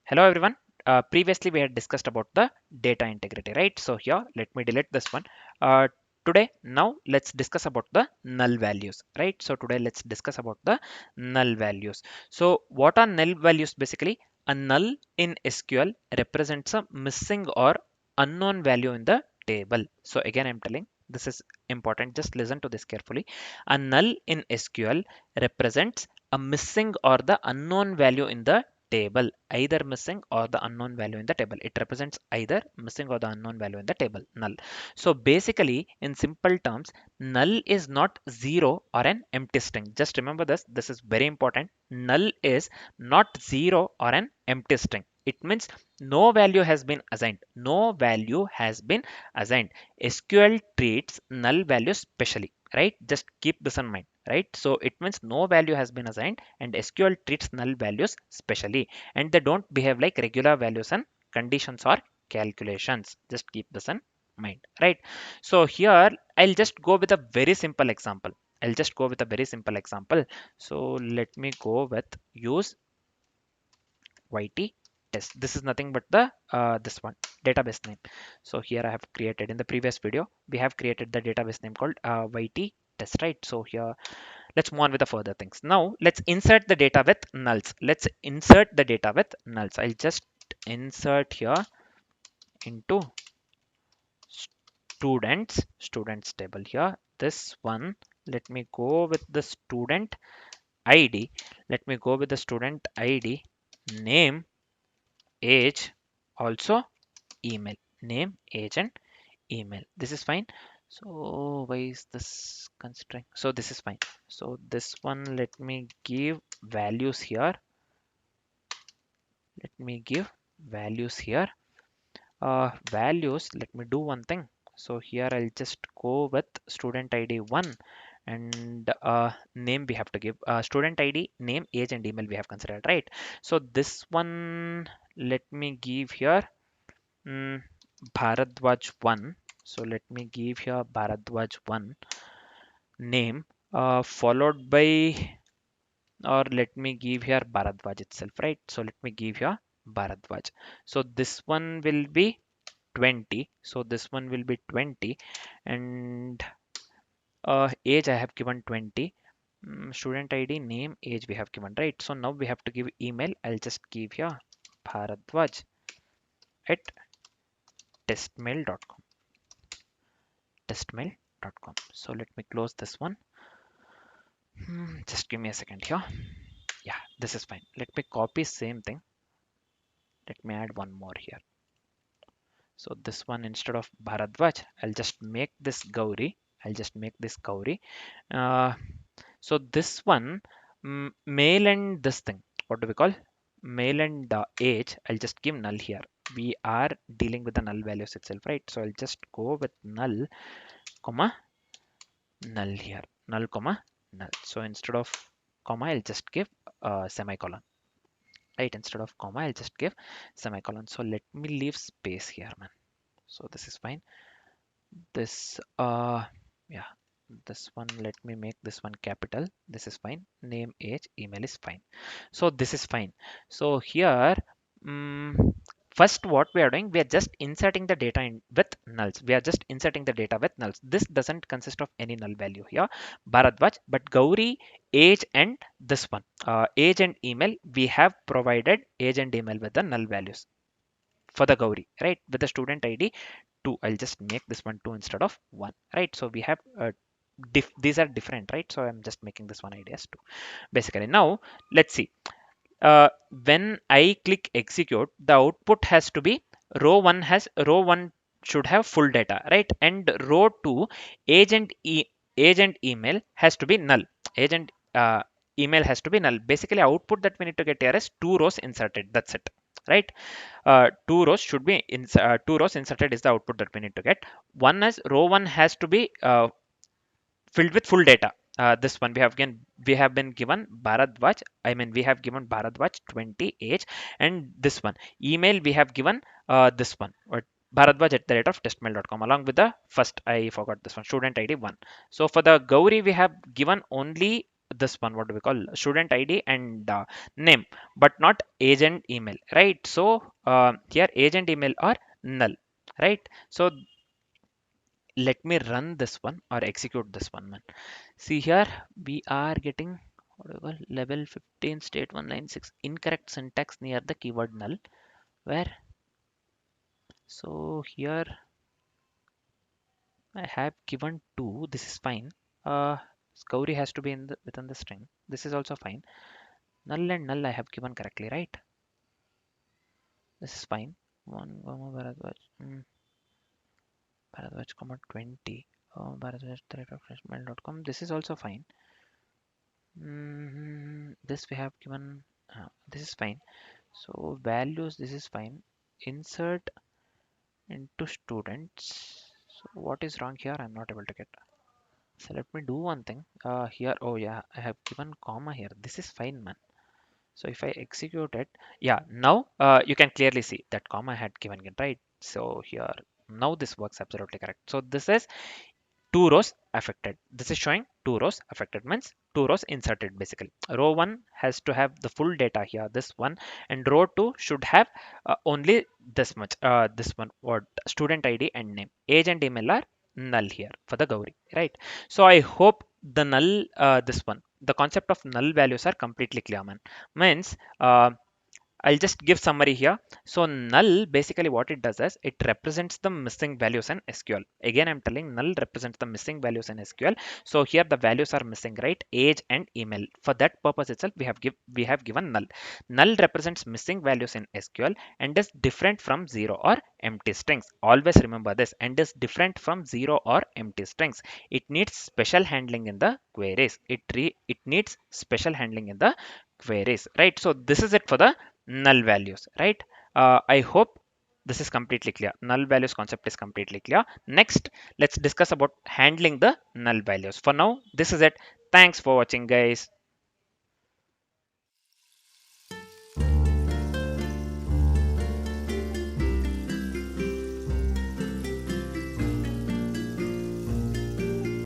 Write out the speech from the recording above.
Hello everyone. Previously we had discussed about the data integrity, right? So here, let me delete this one. Today, now let's discuss about the null values, right? So today let's discuss about the null values. So what are null values basically? A null in SQL represents a missing or unknown value in the table. So again, I'm telling this is important. Just listen to this carefully. A null in SQL represents a missing or the unknown value in the table, either missing or the unknown value in the table. It represents either missing or the unknown value in the table, null. So basically, in simple terms, null is not zero or an empty string. Just remember this. This is very important. Null is not zero or an empty string. It means no value has been assigned. No value has been assigned. SQL treats null values specially, right? Just keep this in mind, right? So it means no value has been assigned and SQL treats null values specially, and they don't behave like regular values and conditions or calculations. Just keep this in mind, right? So here I'll just go with a very simple example. I'll just go with a very simple example. So let me go with use YT test. This is nothing but the this one database name. So here I have created, in the previous video we have created the database name called YT test, right? So here let's move on with the further things. Now let's insert the data with nulls. Let's insert the data with nulls. I'll just insert here into students table here. This one, let me go with the student ID. Let me go with the student ID, name, age, also email. Name, age, and email. This is fine. So why is this constraint? So this is fine. So this one, let me give values here. Let me give values here. Values, let me do one thing. So here I'll just go with student ID 1, and name we have to give student ID, name, age, and email we have considered, right? So this one, let me give here mm, Bharadwaj 1. So let me give here Bharadwaj 1 name, followed by, or let me give here Bharadwaj itself, right? So let me give here Bharadwaj. So this one will be 20. So this one will be 20, and age I have given 20. Student ID, name, age we have given, right? So now we have to give email. I'll just give here Bharadwaj at testmail.com. Testmail.com. So let me close this one. Just give me a second here. Yeah, this is fine. Let me copy same thing. Let me add one more here. So this one, instead of Bharadwaj, I'll just make this Gauri. I'll just make this Gauri. Uh, so this one, male and this thing, what do we call? Male and age, I'll just give null here. We are dealing with the null values itself, right? So I'll just go with null, comma, null here. Null, comma, null. So instead of comma, I'll just give semicolon. Right, instead of comma, I'll just give semicolon. So let me leave space here, man. So this is fine. This yeah, this one, let me make this one capital. This is fine. Name, age, email is fine. So this is fine. So here, first what we are doing, we are just inserting the data in with nulls. We are just inserting the data with nulls. This doesn't consist of any null value here, Bharadwaj, but Gauri, age, and this one, age and email, we have provided age and email with the null values for the Gauri, right? With the student ID 2, I'll just make this one 2 instead of 1, right? So we have these are different, right? So I'm just making this one ID as 2 basically. Now let's see. When I click execute, the output has to be row 1 should have full data, right? And row 2, age and age and email has to be null. Age and email has to be null. Basically, output that we need to get here is 2 rows inserted. That's it, right? 2 rows should be 2 rows inserted is the output that we need to get. One is row 1 has to be filled with full data. This one we have been given Bharadwaj. I mean, we have given Bharadwaj 20 age, and this one email we have given this one, or Bharadwaj at the rate of testmail.com, along with the first, I forgot this one, student ID 1. So for the Gauri we have given only this one, what do we call, student ID and name, but not age and email, right? So here age and email are null, right? So let me run this one or execute this one, man. See here, we are getting what do we call, level 15 state 196 incorrect syntax near the keyword null. Where? So here I have given two. This is fine. Uh, Scoury has to be in the within the string. This is also fine. Null and null I have given correctly, right? This is fine. One comma Bharadwaj. Bharadwaj comma 20. Bharadwaj@mail.com. This is also fine. This we have given. This is fine. So values. This is fine. Insert into students. So what is wrong here? I'm not able to get. So let me do one thing. Here, oh yeah, I have given comma here. This is fine, man. So if I execute it, yeah, now you can clearly see that comma I had given it, right? So here, now this works absolutely correct. So this is two rows affected. This is showing two rows affected, means two rows inserted basically. Row 1 has to have the full data here, this one, and row 2 should have only this much, this one, what student ID and name. Age and email are null here for the Gauri, right? So I hope the null, this one, the concept of null values are completely clear, man. Means I'll just give summary here. So null basically what it does is it represents the missing values in SQL. Again, I'm telling null represents the missing values in SQL. So here the values are missing, right? Age and email. For that purpose itself, we have given null. Null represents missing values in SQL and is different from zero or empty strings. Always remember this, and is different from zero or empty strings. It needs special handling in the queries. It needs special handling in the queries, right? So this is it for the null values, right? I hope this is completely clear. Null values concept is completely clear. Next, let's discuss about handling the null values. For now, this is it. Thanks for watching, guys.